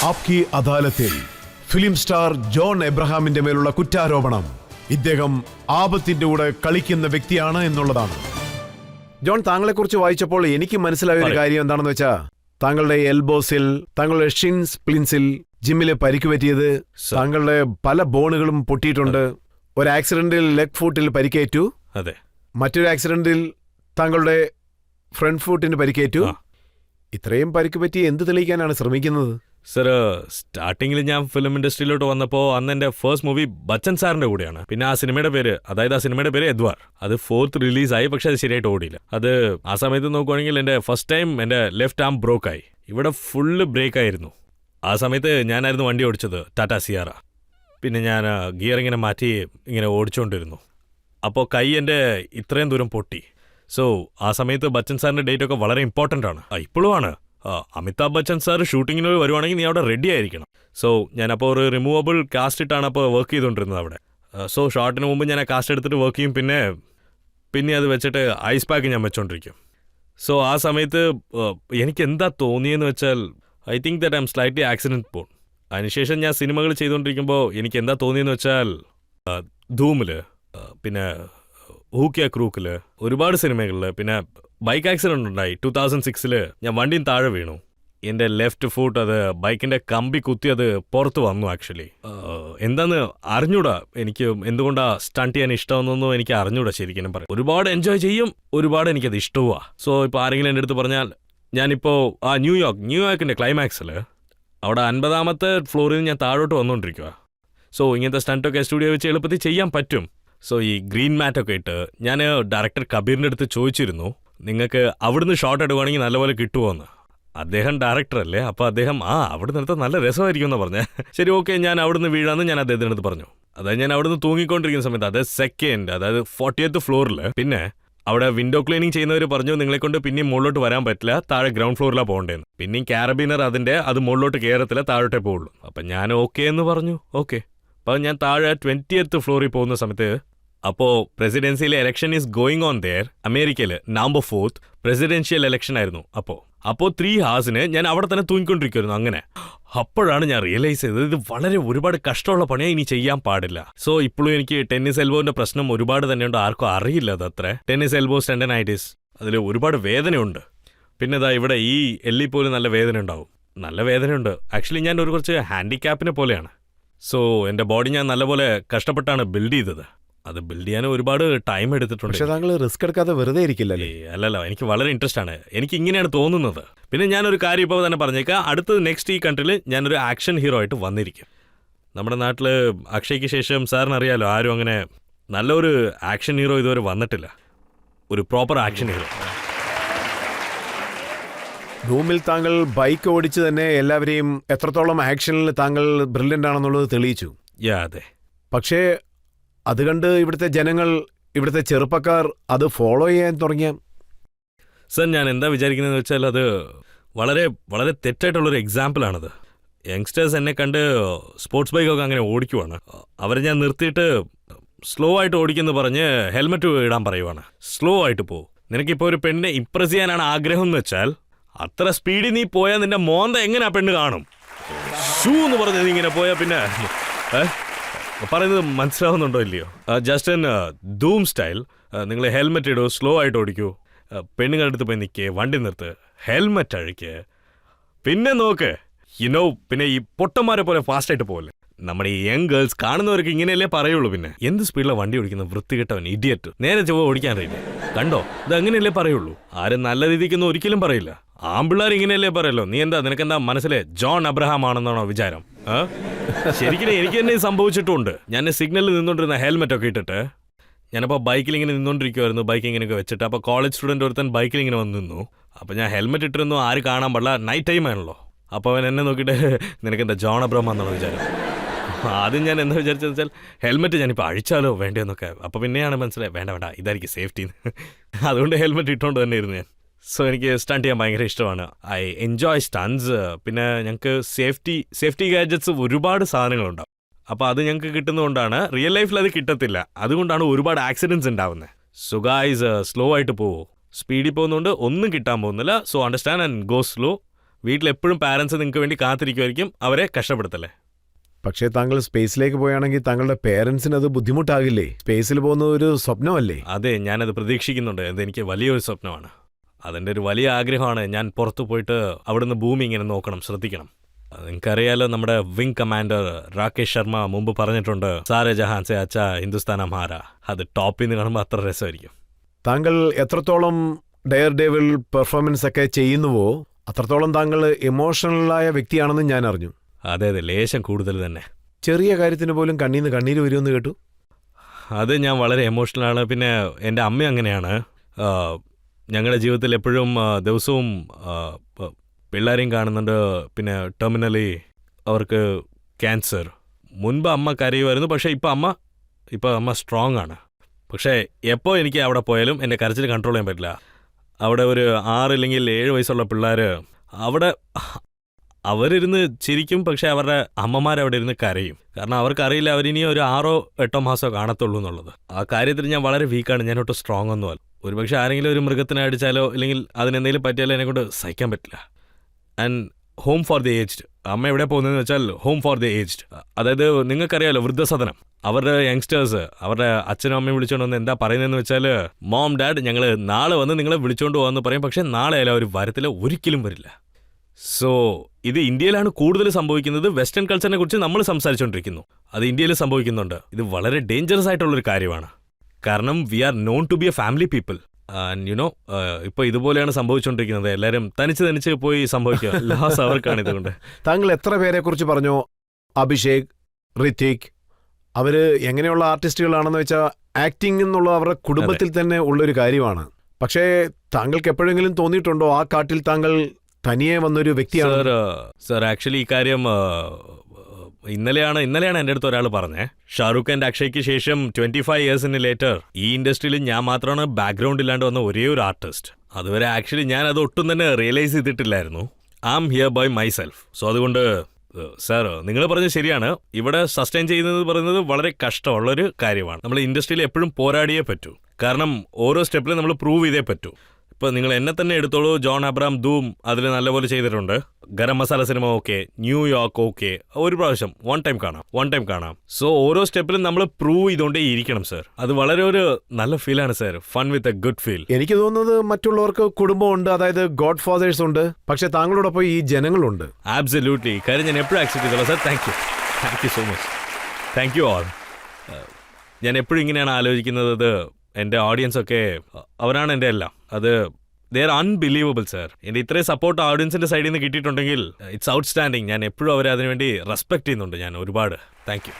ആപ്കി അദാലത്തിൽ film star John എബ്രഹാമിന്റെ മേലുള്ള കുറ്റാരോപണം ഇദ്ദേഹം ആപത്തിന്റെ കൂടെ കളിക്കുന്ന വ്യക്തിയാണ് എന്നുള്ളതാണ്. ജോൺ, താങ്കളെക്കുറിച്ച് വായിച്ചപ്പോൾ എനിക്ക് മനസ്സിലായ ഒരു കാര്യം എന്താണെന്ന് വെച്ചാൽ താങ്കളുടെ എൽബോസിൽ, താങ്കളുടെ ഷിൻ സ്പ്ലിൻസിൽ, ജിമ്മില് പരിക്ക് പറ്റിയത്, താങ്കളുടെ പല ബോണുകളും പൊട്ടിയിട്ടുണ്ട്. ഒരു ആക്സിഡന്റിൽ ലെഗ് ഫൂട്ടിൽ പരിക്കേറ്റു. അതെ. മറ്റൊരു ആക്സിഡന്റിൽ താങ്കളുടെ ഫ്രണ്ട് ഫൂട്ടിന് പരിക്കേറ്റു. ഇത്രയും പരിക്ക് പറ്റി എന്ത് തെളിയിക്കാനാണ് ശ്രമിക്കുന്നത്? സർ, സ്റ്റാർട്ടിങ്ങിൽ ഞാൻ ഫിലിം ഇൻഡസ്ട്രിയിലോട്ട് വന്നപ്പോൾ അന്ന് എൻ്റെ ഫസ്റ്റ് മൂവി ബച്ചൻ സാറിന്റെ കൂടെയാണ്. പിന്നെ ആ സിനിമയുടെ പേര് എദ്വാർ. അത് 4th റിലീസായി, പക്ഷെ അത് ശരിയായിട്ട് ഓടിയില്ല. അത് ആ സമയത്ത് നോക്കുവാണെങ്കിൽ എൻ്റെ ഫസ്റ്റ് ടൈം എൻ്റെ ലെഫ്റ്റ് ആം ബ്രോക്കായി. ഇവിടെ ഫുള്ള് ബ്രേക്ക് ആയിരുന്നു. ആ സമയത്ത് ഞാനായിരുന്നു വണ്ടി ഓടിച്ചത്, ടാറ്റ സിയാറ. പിന്നെ ഞാൻ ഗിയർ ഇങ്ങനെ മാറ്റി ഇങ്ങനെ ഓടിച്ചുകൊണ്ടിരുന്നു. അപ്പോൾ കൈ എൻ്റെ ഇത്രയും ദൂരം പൊട്ടി. സോ ആ സമയത്ത് ബച്ചൻ സാറിൻ്റെ ഡേറ്റ് ഒക്കെ വളരെ ഇമ്പോർട്ടൻ്റ് ആണ്. ഇപ്പോഴും ആണ്. അമിതാഭ് ബച്ചൻ സാർ ഷൂട്ടിങ്ങിന് വരുവാണെങ്കിൽ നീ അവിടെ റെഡി ആയിരിക്കണം. സോ ഞാനപ്പോൾ ഒരു റിമൂവബിൾ കാസ്റ്റ് ഇട്ടാണ് അപ്പോൾ വർക്ക് ചെയ്തുകൊണ്ടിരുന്നത് അവിടെ. സോ ഷോട്ടിന് മുമ്പ് ഞാൻ ആ കാസ്റ്റ് എടുത്തിട്ട് വർക്ക് ചെയ്യും. പിന്നെ അത് വെച്ചിട്ട് ഐസ് പാക്ക് ഞാൻ വെച്ചോണ്ടിരിക്കും. സോ ആ സമയത്ത് എനിക്ക് എന്താ തോന്നിയെന്ന് വെച്ചാൽ I think that I'm slightly accident prone. അതിനുശേഷം ഞാൻ സിനിമകൾ ചെയ്തുകൊണ്ടിരിക്കുമ്പോൾ എനിക്ക് എന്താ തോന്നിയെന്ന് വെച്ചാൽ ധൂമിൽ, പിന്നെ ഹൂക്കിയ ക്രൂക്കിൽ, ഒരുപാട് സിനിമകളിൽ, പിന്നെ ബൈക്ക് ആക്സിഡന്റ് ഉണ്ടായി 2006 ഞാൻ വണ്ടിയും താഴെ വീണു. എൻ്റെ ലെഫ്റ്റ് ഫുട്ട് അത് ബൈക്കിൻ്റെ കമ്പി കുത്തി അത് പുറത്ത് വന്നു. ആക്ച്വലി എന്താന്ന് അറിഞ്ഞൂടാ. എനിക്ക് എന്തുകൊണ്ടാ സ്റ്റണ്ട് ചെയ്യാൻ ഇഷ്ടമെന്നൊന്നും എനിക്ക് അറിഞ്ഞൂടാ ശരിക്കും പറയും. ഒരുപാട് എൻജോയ് ചെയ്യും, ഒരുപാട് എനിക്കത് ഇഷ്ടവുമാണ്. സോ ഇപ്പോൾ ആരെങ്കിലും എൻ്റെ അടുത്ത് പറഞ്ഞാൽ ഞാനിപ്പോൾ ന്യൂയോർക്കിൻ്റെ ക്ലൈമാക്സിൽ അവിടെ 50ാമത്തെ ഫ്ലോറിൽ ഞാൻ താഴോട്ട് വന്നുകൊണ്ടിരിക്കുക. സോ ഇങ്ങനത്തെ സ്റ്റണ്ടൊക്കെ സ്റ്റുഡിയോ വെച്ച് എളുപ്പത്തിൽ ചെയ്യാൻ പറ്റും. സോ ഈ ഗ്രീൻ മാറ്റൊക്കെ ഇട്ട് ഞാൻ ഡയറക്ടർ കബീറിൻ്റെ അടുത്ത് ചോദിച്ചിരുന്നു, നിങ്ങൾക്ക് അവിടുന്ന് ഷോട്ട് എടുക്കുകയാണെങ്കിൽ നല്ലപോലെ കിട്ടുമോയെന്ന്. അദ്ദേഹം ഡയറക്ടറല്ലേ, അപ്പോൾ അദ്ദേഹം അവിടെ നിർത്താൻ നല്ല രസമായിരിക്കും എന്ന് പറഞ്ഞേ. ശരി, ഓക്കെ, ഞാൻ അവിടുന്ന് വീഴാമെന്ന് ഞാൻ അദ്ദേഹത്തിൻ്റെ അടുത്ത് പറഞ്ഞു. അതായത് ഞാൻ അവിടുന്ന് തൂങ്ങിക്കൊണ്ടിരിക്കുന്ന സമയത്ത്, അതായത് 40th ഫ്ലോറിൽ, പിന്നെ അവിടെ വിൻഡോ ക്ലീനിങ് ചെയ്യുന്നവർ പറഞ്ഞു നിങ്ങളെക്കൊണ്ട് പിന്നെയും മുകളിലോട്ട് വരാൻ പറ്റില്ല, താഴെ ഗ്രൗണ്ട് ഫ്ലോറിലാണ് പോകേണ്ടതെന്ന്. പിന്നെയും ക്യാരബീനർ അത് മുകളിലോട്ട് കയറത്തില്ല, താഴോട്ടേ പോകുള്ളൂ. അപ്പം ഞാൻ ഓക്കെ എന്ന് പറഞ്ഞു. ഓക്കെ, അപ്പം ഞാൻ താഴെ 20th ഫ്ലോറിൽ പോകുന്ന സമയത്ത് അപ്പോൾ പ്രസിഡൻസിയിലെ election is going on there. അമേരിക്കയിൽ November 4th പ്രസിഡൻഷ്യൽ ഇലക്ഷൻ ആയിരുന്നു. അപ്പോൾ 3 hours ഞാൻ അവിടെ തന്നെ തൂങ്ങിക്കൊണ്ടിരിക്കുമായിരുന്നു. അങ്ങനെ അപ്പോഴാണ് ഞാൻ റിയലൈസ് ചെയ്തത് ഇത് വളരെ ഒരുപാട് കഷ്ടമുള്ള പണിയാണ്, ഇനി ചെയ്യാൻ പാടില്ല. സോ ഇപ്പോഴും എനിക്ക് ടെന്നീസ് എൽബോന്റെ പ്രശ്നം ഒരുപാട് തന്നെയുണ്ട്. ആർക്കും അറിയില്ല അതത്ര. ടെന്നീസ് എൽബോ ടെൻഡനൈറ്റിസ്, അതിൽ ഒരുപാട് വേദനയുണ്ട്. പിന്നെ ഇവിടെ ഈ എല്ലിൽ പോലും നല്ല വേദന ഉണ്ടാവും. നല്ല വേദനയുണ്ട്. ആക്ച്വലി ഞാൻ കുറച്ച് ഹാൻഡിക്യാപ്പിനെ പോലെയാണ്. സോ എൻ്റെ ബോഡി ഞാൻ നല്ലപോലെ കഷ്ടപ്പെട്ടാണ് ബിൽഡ് ചെയ്തത്. അത് ബിൽഡ് ചെയ്യാൻ ഒരുപാട് ടൈം എടുത്തിട്ടുണ്ട്. പക്ഷേ താങ്കൾ റിസ്ക് എടുക്കാതെ വെറുതെ ഇരിക്കില്ലല്ലേ? അല്ലല്ലോ, എനിക്ക് വളരെ ഇൻട്രസ്റ്റ് ആണ്. എനിക്ക് ഇങ്ങനെയാണ് തോന്നുന്നത്. പിന്നെ ഞാനൊരു കാര്യം ഇപ്പോൾ തന്നെ പറഞ്ഞേക്കാം, അടുത്തത് നെക്സ്റ്റ് ഈ കൺട്രിയിൽ ഞാനൊരു ആക്ഷൻ ഹീറോ ആയിട്ട് വന്നിരിക്കും. നമ്മുടെ നാട്ടിൽ അക്ഷയ്ക്ക് ശേഷം സാറിന് അറിയാലോ, ആരും അങ്ങനെ നല്ലൊരു ആക്ഷൻ ഹീറോ ഇതുവരെ വന്നിട്ടില്ല. ഒരു പ്രോപ്പർ ആക്ഷൻ ഹീറോ. റൂമിൽ താങ്കൾ ബൈക്ക് ഓടിച്ച് തന്നെ എല്ലാവരെയും എത്രത്തോളം ആക്ഷനിൽ താങ്കൾ ബ്രില്യൻ്റ് ആണെന്നുള്ളത് തെളിയിച്ചു. അതെ. പക്ഷേ അത് കണ്ട് ഇവിടുത്തെ ജനങ്ങൾ, ഇവിടുത്തെ ചെറുപ്പക്കാർ അത് ഫോളോ ചെയ്യാൻ തുടങ്ങിയ സർ, ഞാൻ എന്താ വിചാരിക്കുന്നതെന്ന് വെച്ചാൽ അത് വളരെ വളരെ തെറ്റായിട്ടുള്ളൊരു എക്സാമ്പിളാണത്. യങ്സ്റ്റേഴ്സ് എന്നെ കണ്ട് സ്പോർട്സ് ബൈക്കൊക്കെ അങ്ങനെ ഓടിക്കുവാണ്. അവരെ ഞാൻ നിർത്തിയിട്ട് സ്ലോ ആയിട്ട് ഓടിക്കുമെന്ന് പറഞ്ഞ് ഹെൽമെറ്റ് ഇടാൻ പറയുവാണ്. സ്ലോ ആയിട്ട് പോകും. നിനക്കിപ്പോൾ ഒരു പെണ്ണിനെ ഇംപ്രസ് ചെയ്യാനാണ് ആഗ്രഹം എന്ന് വെച്ചാൽ അത്ര സ്പീഡിൽ നീ പോയാൽ നിന്റെ മോന്ത എങ്ങനെ ആ പെണ്ണ് കാണും? ഷൂ എന്ന് പറഞ്ഞ് നീ ഇങ്ങനെ പോയാൽ പിന്നെ പറയുന്നത് മനസ്സിലാവുന്നുണ്ടോ ഇല്ലയോ? Just Dhoom style. നിങ്ങൾ ഹെൽമെറ്റ് ഇടൂ, സ്ലോ ആയിട്ട് ഓടിക്കൂ, പെണ്ണുങ്ങളുടെ അടുത്ത് പോയി നിൽക്കേ, വണ്ടി നിർത്ത്, ഹെൽമെറ്റ് അഴിക്ക്, പിന്നെ നോക്ക് പിന്നെ ഈ പൊട്ടന്മാരെ പോലെ ഫാസ്റ്റായിട്ട് പോകല്ലേ. നമ്മുടെ ഈ യങ് ഗേൾസ് കാണുന്നവർക്ക് ഇങ്ങനെയല്ലേ പറയുള്ളൂ. പിന്നെ എന്ത് സ്പീഡിലാണ് വണ്ടി ഓടിക്കുന്നത്, വൃത്തികെട്ടവൻ, ഇഡിയറ്റ്, നേരെ ചൊവ്വ ഓടിക്കാൻ അറിയില്ല, കണ്ടോ, ഇത് അങ്ങനെയല്ലേ പറയുള്ളൂ. ആരും നല്ല രീതിക്കൊന്നും ഒരിക്കലും പറയില്ല. ആമ്പിള്ളേർ ഇങ്ങനെയല്ലേ പറയല്ലോ. നീ എന്താ, നിനക്കെന്താ മനസ്സിലെ ജോൺ അബ്രഹാം ആണെന്നാണോ വിചാരം? ശരിക്കും എനിക്ക് തന്നെ സംഭവിച്ചിട്ടുണ്ട്. ഞാൻ സിഗ്നലിൽ നിന്നോണ്ടിരുന്ന ഹെൽമെറ്റ് ഒക്കെ ഇട്ടിട്ട് ഞാനപ്പോൾ ബൈക്കിൽ ഇങ്ങനെ നിന്നോണ്ടിരിക്കുമായിരുന്നു, ബൈക്ക് ഇങ്ങനെയൊക്കെ വെച്ചിട്ട്. അപ്പോൾ കോളേജ് സ്റ്റുഡൻറ്റ് ഒരുത്തൻ ബൈക്കിൽ ഇങ്ങനെ വന്ന് നിന്നു. അപ്പോൾ ഞാൻ ഹെൽമെറ്റ് ഇട്ടിരുന്നു, ആര് കാണാൻ പാടില്ല, നൈറ്റ് ടൈം ആണല്ലോ. അപ്പോൾ അവൻ എന്നെ നോക്കിയിട്ട് നിനക്കെന്താ ജോൺ അബ്രഹാം ആണെന്നാണോ വിചാരം? ആദ്യം ഞാൻ എന്താ വിചാരിച്ചതെന്ന് വെച്ചാൽ ഹെൽമെറ്റ് ഞാനിപ്പോൾ അഴിച്ചാലോ വേണ്ടതെന്നൊക്കെ. അപ്പോൾ പിന്നെയാണ് മനസ്സിലായി വേണ്ട ഇതായിരിക്കും സേഫ്റ്റി. അതുകൊണ്ട് ഹെൽമെറ്റ് ഇട്ടുകൊണ്ട് തന്നെ ഇരുന്നു ഞാൻ. സോ എനിക്ക് സ്റ്റണ്ട് ചെയ്യാൻ ഭയങ്കര ഇഷ്ടമാണ്. I enjoy stunts. പിന്നെ ഞങ്ങൾക്ക് സേഫ്റ്റി ഗാഡ്ജറ്റ്സ് ഒരുപാട് സാധനങ്ങളുണ്ടാവും. അപ്പോൾ അത് ഞങ്ങൾക്ക് കിട്ടുന്നതുകൊണ്ടാണ്, റിയൽ ലൈഫിൽ അത് കിട്ടത്തില്ല. അതുകൊണ്ടാണ് ഒരുപാട് ആക്സിഡൻറ്റ്സ് ഉണ്ടാവുന്നത്. സോ ഗായ്സ്, സ്ലോ ആയിട്ട് പോവോ. സ്പീഡിൽ പോകുന്നതുകൊണ്ട് ഒന്നും കിട്ടാൻ പോകുന്നില്ല. So understand and go slow. വീട്ടിലെപ്പോഴും പാരൻസ് നിങ്ങൾക്ക് വേണ്ടി കാത്തിരിക്കുമായിരിക്കും, അവരെ കഷ്ടപ്പെടുത്തല്ലേ. പക്ഷേ താങ്കൾ സ്പേസിലേക്ക് പോയാണെങ്കിൽ താങ്കളുടെ പേരൻസിന് അത് ബുദ്ധിമുട്ടാകില്ലേ? സ്പേസിൽ പോകുന്നത് ഒരു സ്വപ്നമല്ലേ? അതെ, ഞാനത് പ്രതീക്ഷിക്കുന്നുണ്ട്. അതെനിക്ക് വലിയൊരു സ്വപ്നമാണ്. അതെൻ്റെ ഒരു വലിയ ആഗ്രഹമാണ്. ഞാൻ പുറത്തു പോയിട്ട് അവിടുന്ന് ഭൂമി ഇങ്ങനെ നോക്കണം, ശ്രദ്ധിക്കണം. നിങ്ങൾക്കറിയാലോ, നമ്മുടെ വിംഗ് കമാൻഡർ രാകേഷ് ശർമ്മ മുമ്പ് പറഞ്ഞിട്ടുണ്ട്, സാരെ ജഹാൻ സെ അച്ഛാ ഹിന്ദുസ്ഥാൻ ഹമാര. അത് ടോപ്പിൽ നിന്ന് കാണുമ്പോൾ അത്ര രസമായിരിക്കും. താങ്കൾ എത്രത്തോളം ഡെയർ ഡെവിൾ പെർഫോമൻസ് ഒക്കെ ചെയ്യുന്നുവോ അത്രത്തോളം താങ്കൾ എമോഷണലായ വ്യക്തിയാണെന്ന് ഞാൻ അറിഞ്ഞു. അതെ, ലേശം കൂടുതൽ തന്നെ. ചെറിയ കാര്യത്തിന് പോലും കണ്ണീന്ന് കണ്ണീര് വരുമെന്ന് കേട്ടു. അത് ഞാൻ വളരെ എമോഷണലാണ്. പിന്നെ എൻ്റെ അമ്മ അങ്ങനെയാണ്. ഞങ്ങളുടെ ജീവിതത്തിൽ എപ്പോഴും ദിവസവും പിള്ളേരെയും കാണുന്നുണ്ട്. പിന്നെ ടെർമിനലി അവർക്ക് ക്യാൻസർ. മുൻപ് അമ്മ കരയുമായിരുന്നു, പക്ഷേ ഇപ്പോൾ അമ്മ സ്ട്രോങ് ആണ്. പക്ഷേ എപ്പോൾ എനിക്ക് അവിടെ പോയാലും എൻ്റെ കരച്ചിൽ കൺട്രോൾ ചെയ്യാൻ പറ്റില്ല. അവിടെ ഒരു 6 അല്ലെങ്കിൽ 7 വയസ്സുള്ള പിള്ളേർ അവിടെ അവരിരുന്ന് ചിരിക്കും, പക്ഷേ അവരുടെ അമ്മമാരവിടെ ഇരുന്ന് കരയും. കാരണം അവർക്കറിയില്ല അവരിനി ഒരു 6-8 മാസമോ കാണത്തുള്ളൂ എന്നുള്ളത്. ആ കാര്യത്തിൽ ഞാൻ വളരെ വീക്കാണ്. ഞാൻ ഒട്ടും സ്ട്രോങ് ഒന്നുമല്ല. ഒരുപക്ഷെ ആരെങ്കിലും ഒരു മൃഗത്തിനെ അടിച്ചാലോ അല്ലെങ്കിൽ അതിനെന്തെങ്കിലും പറ്റിയാലോ എന്നെക്കൊണ്ട് സഹിക്കാൻ പറ്റില്ല. And home for the aged, അമ്മ എവിടെ പോകുന്നതെന്ന് വെച്ചാൽ ഹോം ഫോർ ദി ഏജ്ഡ്, അതായത് നിങ്ങൾക്കറിയാലോ വൃദ്ധസദനം. അവരുടെ യങ്സ്റ്റേഴ്സ് അവരുടെ അച്ഛനും അമ്മയും വിളിച്ചുകൊണ്ട് വന്ന് എന്താ പറയുന്നതെന്ന് വെച്ചാൽ, മോം ഡാഡ് ഞങ്ങൾ നാളെ വന്ന് നിങ്ങളെ വിളിച്ചുകൊണ്ട് പോകാമെന്ന് പറയും. പക്ഷേ നാളെ അല്ല, അവർ വരത്തില്ല, ഒരിക്കലും വരില്ല. സോ ഇത് ഇന്ത്യയിലാണ് കൂടുതൽ സംഭവിക്കുന്നത്. വെസ്റ്റേൺ കൾച്ചറിനെ കുറിച്ച് നമ്മൾ സംസാരിച്ചുകൊണ്ടിരിക്കുന്നു, അത് ഇന്ത്യയിൽ സംഭവിക്കുന്നുണ്ട്. ഇത് വളരെ ഡേഞ്ചറസ് ആയിട്ടുള്ളൊരു കാര്യമാണ്. കാരണം we are known to be a family people. And you know, ഇപ്പോൾ ഇതുപോലെയാണ് സംഭവിച്ചുകൊണ്ടിരിക്കുന്നത്. എല്ലാവരും തനിച്ച് പോയി സംഭവിക്കുക. ലാസ് അവർക്കാണ് ഇതുകൊണ്ട്. താങ്കൾ എത്ര പേരെ കുറിച്ച് പറഞ്ഞോ? അഭിഷേക്, ഋതിക്, അവര് എങ്ങനെയുള്ള ആർട്ടിസ്റ്റുകളാണെന്ന് വെച്ചാൽ ആക്ടിംഗ് എന്നുള്ള അവരുടെ കുടുംബത്തിൽ തന്നെ ഉള്ളൊരു കാര്യമാണ്. പക്ഷേ താങ്കൾക്ക് എപ്പോഴെങ്കിലും തോന്നിയിട്ടുണ്ടോ ആ കാട്ടിൽ താങ്കൾ തനിയെ വന്നൊരു വ്യക്തിയാണ്? സർ ആക്ച്വലി ഈ കാര്യം ഇന്നലെയാണ് എൻ്റെ അടുത്ത് ഒരാൾ പറഞ്ഞേ. ഷാറൂഖ് ആൻഡ് അക്ഷയ്ക്ക് ശേഷം 25 ഇയേഴ്സിന് ലേറ്റർ ഈ ഇൻഡസ്ട്രിയിൽ ഞാൻ മാത്രമാണ് ബാക്ക്ഗ്രൗണ്ട് ഇല്ലാണ്ട് വന്ന ഒരേ ഒരു ആർട്ടിസ്റ്റ്. അതുവരെ ആക്ച്വലി ഞാൻ അത് ഒട്ടും തന്നെ റിയലൈസ് ചെയ്തിട്ടില്ലായിരുന്നു. I am here by myself. So അതുകൊണ്ട് സാർ നിങ്ങൾ പറഞ്ഞത് ശരിയാണ്. ഇവിടെ സസ്റ്റെയിൻ ചെയ്യുന്നത് പറയുന്നത് വളരെ കഷ്ടമുള്ളൊരു കാര്യമാണ്. നമ്മൾ ഇൻഡസ്ട്രിയിൽ എപ്പോഴും പോരാടിയേ പറ്റൂ. കാരണം ഓരോ സ്റ്റെപ്പിലും നമ്മൾ പ്രൂവ് ചെയ്തേ പറ്റൂ. ഇപ്പോൾ നിങ്ങൾ എന്നെ തന്നെ എടുത്തോളൂ. ജോൺ അബ്രഹാം ധൂം അതിൽ നല്ലപോലെ ചെയ്തിട്ടുണ്ട്. Garam masala cinema okay, New York okay, ഒരു പ്രാവശ്യം വൺ ടൈം കാണാം. സോ ഓരോ സ്റ്റെപ്പിലും നമ്മൾ പ്രൂവ് ചെയ്തുകൊണ്ടേ ഇരിക്കണം സർ. അത് വളരെ ഒരു നല്ല ഫീലാണ് sir. Fun with a good feel. എനിക്ക് തോന്നുന്നത് മറ്റുള്ളവർക്ക് കുടുംബമുണ്ട്, അതായത് ഗോഡ് ഫാദേഴ്സ് ഉണ്ട്, പക്ഷെ താങ്കളോടൊപ്പം ഈ ജനങ്ങളുണ്ട്. ആബ്സല്യൂട്ട്ലി. കാര്യം ഞാൻ എപ്പോഴും ആക്സെപ്റ്റ് ചെയ്തോളാം sir. Thank you so much. Thank you all. ഞാൻ എപ്പോഴും ഇങ്ങനെയാണ് ആലോചിക്കുന്നത്. എൻ്റെ ഓഡിയൻസൊക്കെ അവരാണ് എൻ്റെ എല്ലാം. അത് ദേ ആർ അൺബിലീവബിൾ സർ. എൻ്റെ ഇത്രയും സപ്പോർട്ട് ഓഡിയൻസിൻ്റെ സൈഡിൽ നിന്ന് കിട്ടിയിട്ടുണ്ടെങ്കിൽ ഇറ്റ്സ് ഔട്ട്സ്റ്റാൻഡിങ്. ഞാൻ എപ്പോഴും അവരെ അതിനുവേണ്ടി റെസ്പെക്ട് ചെയ്യുന്നുണ്ട്. ഞാൻ ഒരുപാട് താങ്ക് യു.